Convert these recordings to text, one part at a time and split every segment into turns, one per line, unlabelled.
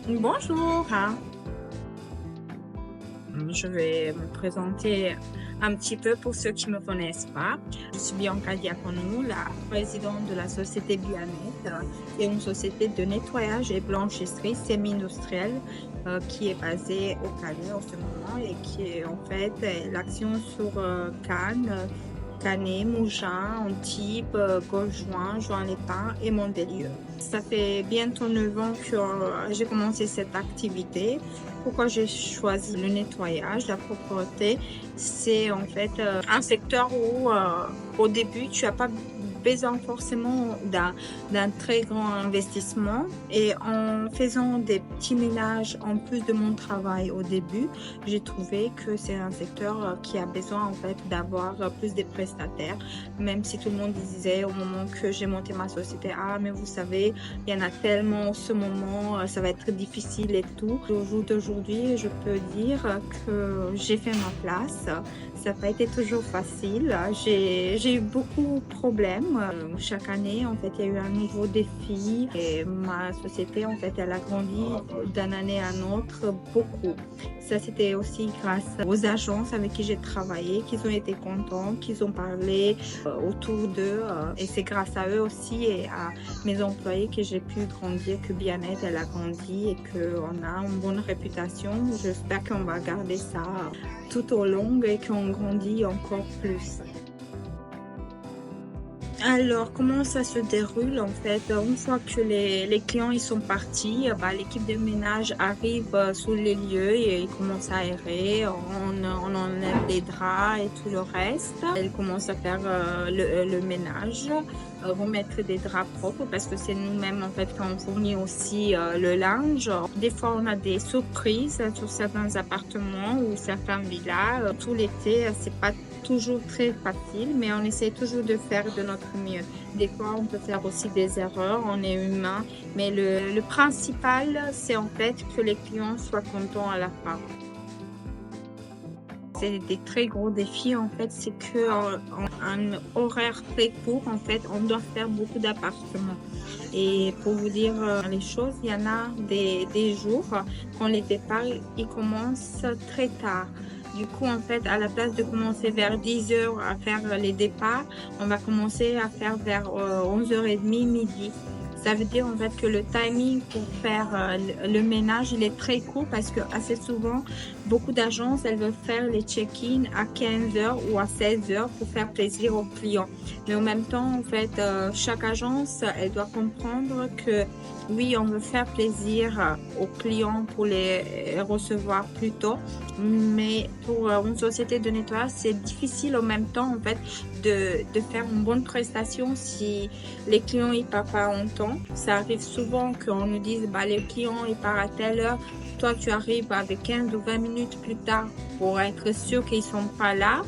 Bonjour, je vais me présenter un petit peu pour ceux qui ne me connaissent pas. Je suis Bianca Diaconou, la présidente de la société Bianet, qui est une société de nettoyage et blanchisserie semi-industrielle qui est basée au Calais en ce moment et qui est en fait l'action sur Cannes, Canet, Mougins, Antibes, Golfe-Juan, Juan-les-Pins et Montbélieu. Ça fait bientôt 9 ans que j'ai commencé cette activité. Pourquoi j'ai choisi le nettoyage, la propreté? C'est en fait un secteur où au début tu n'as pas besoin forcément d'un très grand investissement, et en faisant des petits ménages en plus de mon travail au début, j'ai trouvé que c'est un secteur qui a besoin en fait d'avoir plus de prestataires, même si tout le monde disait au moment que j'ai monté ma société, ah mais vous savez, il y en a tellement en ce moment, ça va être difficile et tout. Au jour d'aujourd'hui, je peux dire que j'ai fait ma place. Ça n'a pas été toujours facile. J'ai eu beaucoup de problèmes. Chaque année, en fait, il y a eu un nouveau défi et ma société, en fait, elle a grandi d'une année à l'autre beaucoup. Ça, c'était aussi grâce aux agences avec qui j'ai travaillé, qu'ils ont été contents, qu'ils ont parlé autour d'eux. Et c'est grâce à eux aussi et à mes employés que j'ai pu grandir, que Bianet, elle a grandi et qu'on a une bonne réputation. J'espère qu'on va garder ça tout au long et qu'on grandit encore plus. Alors, comment ça se déroule en fait? Une fois que les clients ils sont partis, l'équipe de ménage arrive sur les lieux et ils commencent à aérer, on enlève les draps et tout le reste. Elle commence à faire le ménage, remettre des draps propres parce que c'est nous-mêmes en fait qu'on fournit aussi le linge. Des fois, on a des surprises sur certains appartements ou certaines villas. Tout l'été, c'est pas toujours très facile, mais on essaie toujours de faire de notre mieux. Des fois, on peut faire aussi des erreurs, on est humain, mais le principal, c'est en fait que les clients soient contents à la fin. C'est des très gros défis en fait, c'est que un horaire très court en fait, on doit faire beaucoup d'appartements. Et pour vous dire les choses, il y en a des jours quand les départs ils commencent très tard. Du coup, en fait, à la place de commencer vers 10 heures à faire les départs, on va commencer à faire vers 11h30, midi. Ça veut dire en fait que le timing pour faire le ménage, il est très court parce que assez souvent, beaucoup d'agences, elles veulent faire les check-in à 15h ou à 16h pour faire plaisir aux clients. Mais en même temps, en fait, chaque agence, elle doit comprendre que oui, on veut faire plaisir aux clients pour les recevoir plus tôt, mais pour une société de nettoyage, c'est difficile en même temps en fait de faire une bonne prestation si les clients ils partent pas en temps. Ça arrive souvent qu'on nous dise les clients ils partent à telle heure, toi tu arrives avec 15 ou 20 minutes plus tard pour être sûr qu'ils sont pas là.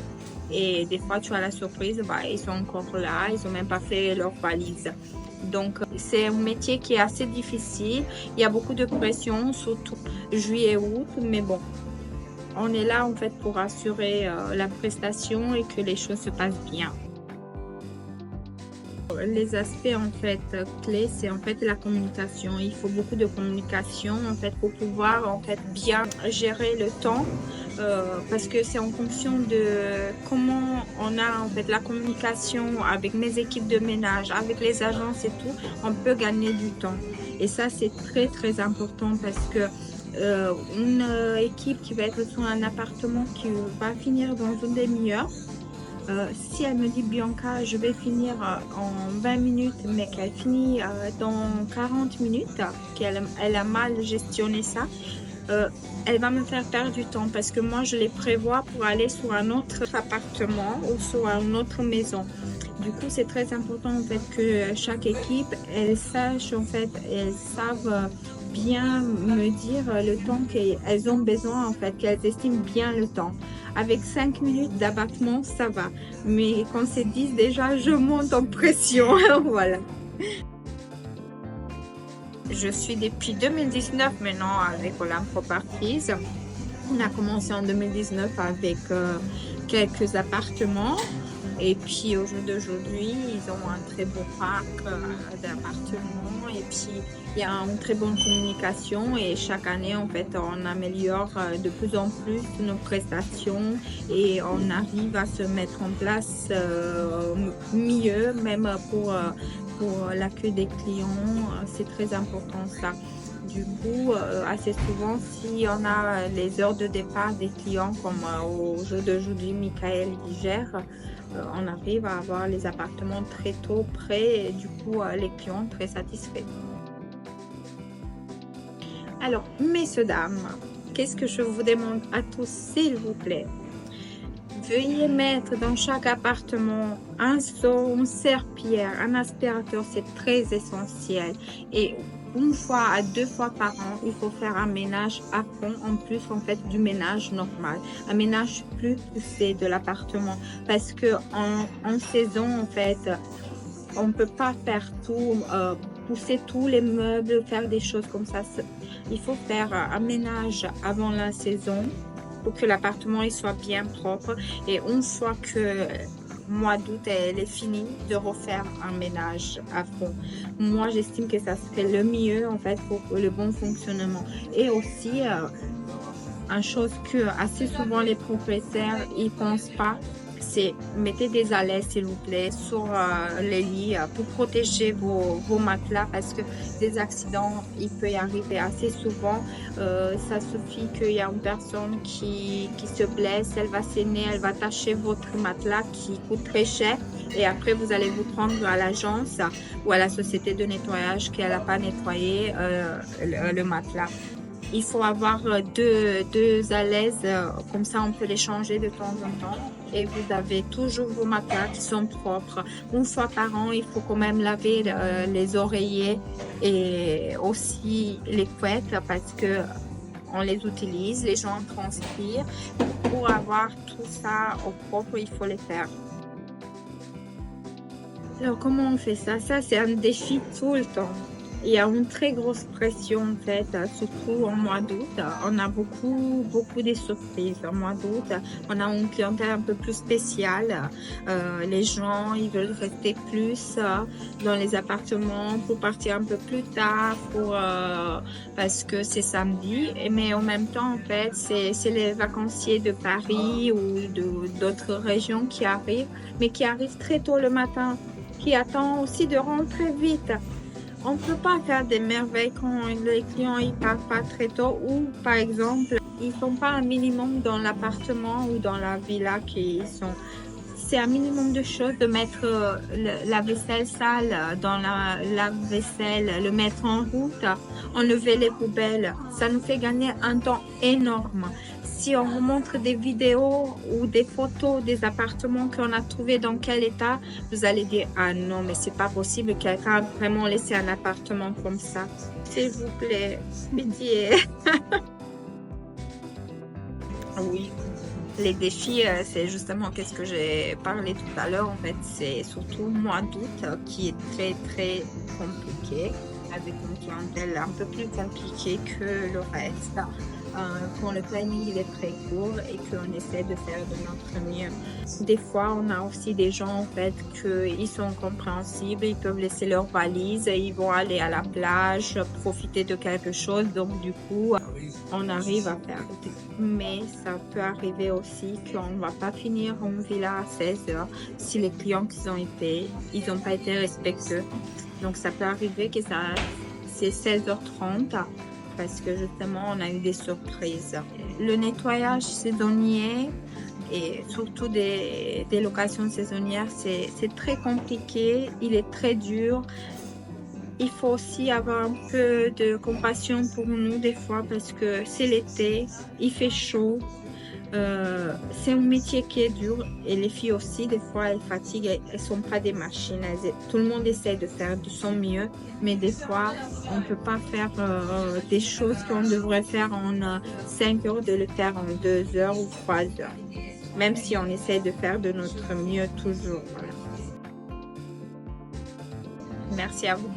Et des fois, tu as la surprise, ils sont encore là, ils n'ont même pas fait leur valise. Donc, c'est un métier qui est assez difficile. Il y a beaucoup de pression, surtout juillet-août, mais bon, on est là en fait pour assurer la prestation et que les choses se passent bien. Les aspects en fait clés, c'est en fait la communication. Il faut beaucoup de communication en fait pour pouvoir en fait bien gérer le temps, parce que c'est en fonction de comment on a en fait la communication avec mes équipes de ménage, avec les agences et tout, on peut gagner du temps. Et ça c'est très très important parce que une équipe qui va être sur un appartement qui va finir dans une demi-heure, si elle me dit Bianca, je vais finir en 20 minutes, mais qu'elle finit dans 40 minutes, qu'elle a mal gestionné ça, elle va me faire perdre du temps parce que moi je les prévois pour aller sur un autre appartement ou sur une autre maison. Du coup, c'est très important en fait que chaque équipe, elle sache en fait, elles savent bien me dire le temps qu'elles ont besoin en fait, qu'elles estiment bien le temps. Avec 5 minutes d'abattement, ça va. Mais quand c'est 10 déjà, je monte en pression. Voilà. Je suis depuis 2019 maintenant avec Olympe Properties. On a commencé en 2019 avec quelques appartements. Et puis au jour d'aujourd'hui, ils ont un très beau parc d'appartements et puis il y a une très bonne communication et chaque année, en fait, on améliore de plus en plus nos prestations et on arrive à se mettre en place mieux, même pour l'accueil des clients. C'est très important ça. Du coup, assez souvent, si on a les heures de départ des clients, comme au jour d'aujourd'hui, Michael y gère, on arrive à avoir les appartements très tôt prêts et du coup, les clients très satisfaits. Alors, messieurs, dames, qu'est-ce que je vous demande à tous, s'il vous plaît? Veuillez mettre dans chaque appartement un seau, une serpillière, un aspirateur, c'est très essentiel. Et une fois à 2 fois par an, il faut faire un ménage à fond, en plus en fait du ménage normal, un ménage plus poussé de l'appartement, parce que en saison en fait, on ne peut pas faire tout, pousser tous les meubles, faire des choses comme ça. Il faut faire un ménage avant la saison pour que l'appartement soit bien propre. Et une fois que le mois d'août elle est fini, de refaire un ménage à fond. Moi, j'estime que ça serait le mieux en fait pour le bon fonctionnement. Et aussi, une chose que assez souvent les propriétaires ils pensent pas, c'est mettez des alaises s'il vous plaît sur les lits pour protéger vos matelas, parce que des accidents il peut y arriver assez souvent. Ça suffit qu'il y a une personne qui se blesse, elle va saigner, elle va tacher votre matelas qui coûte très cher et après vous allez vous prendre à l'agence ou à la société de nettoyage qu'elle n'a pas nettoyé le matelas. Il faut avoir deux alaises, comme ça on peut les changer de temps en temps. Et vous avez toujours vos matelas qui sont propres. Une fois par an, il faut quand même laver les oreillers et aussi les couettes parce que on les utilise, les gens transpirent. Pour avoir tout ça au propre, il faut les faire. Alors comment on fait ça? Ça c'est un défi tout le temps. Il y a une très grosse pression en fait, surtout en mois d'août. On a beaucoup de surprises. En mois d'août, on a une clientèle un peu plus spéciale. Les gens, ils veulent rester plus dans les appartements pour partir un peu plus tard, parce que c'est samedi. Mais en même temps, en fait, c'est les vacanciers de Paris ou d'autres régions qui arrivent, mais qui arrivent très tôt le matin, qui attendent aussi de rentrer vite. On ne peut pas faire des merveilles quand les clients ne partent pas très tôt ou, par exemple, ils ne font pas un minimum dans l'appartement ou dans la villa qu'ils sont. C'est un minimum de choses de mettre la vaisselle sale dans la lave-vaisselle, le mettre en route, enlever les poubelles. Ça nous fait gagner un temps énorme. Si on vous montre des vidéos ou des photos des appartements qu'on a trouvés dans quel état, vous allez dire « Ah non, mais c'est pas possible, quelqu'un a vraiment laissé un appartement comme ça. » S'il vous plaît, pitié. Oui, les défis, c'est justement qu'est-ce que j'ai parlé tout à l'heure. En fait, c'est surtout le mois d'août qui est très, très compliqué, avec une clientèle un peu plus compliquée que le reste. Quand le planning il est très court et qu'on essaie de faire de notre mieux. Des fois, on a aussi des gens en fait qu'ils sont compréhensibles, ils peuvent laisser leurs valises, ils vont aller à la plage, profiter de quelque chose. Donc du coup, on arrive à faire. Mais ça peut arriver aussi qu'on ne va pas finir en villa à 16h si les clients qui ont été, ils n'ont pas été respectueux. Donc ça peut arriver que c'est 16h30. Parce que justement, on a eu des surprises. Le nettoyage saisonnier et surtout des locations saisonnières, c'est très compliqué, il est très dur. Il faut aussi avoir un peu de compassion pour nous des fois parce que c'est l'été, il fait chaud. C'est un métier qui est dur et les filles aussi des fois elles fatiguent, elles sont pas des machines, tout le monde essaie de faire de son mieux, mais des fois on peut pas faire des choses qu'on devrait faire en 5 heures, de le faire en 2 heures ou 3 heures, même si on essaie de faire de notre mieux toujours. Voilà. Merci à vous.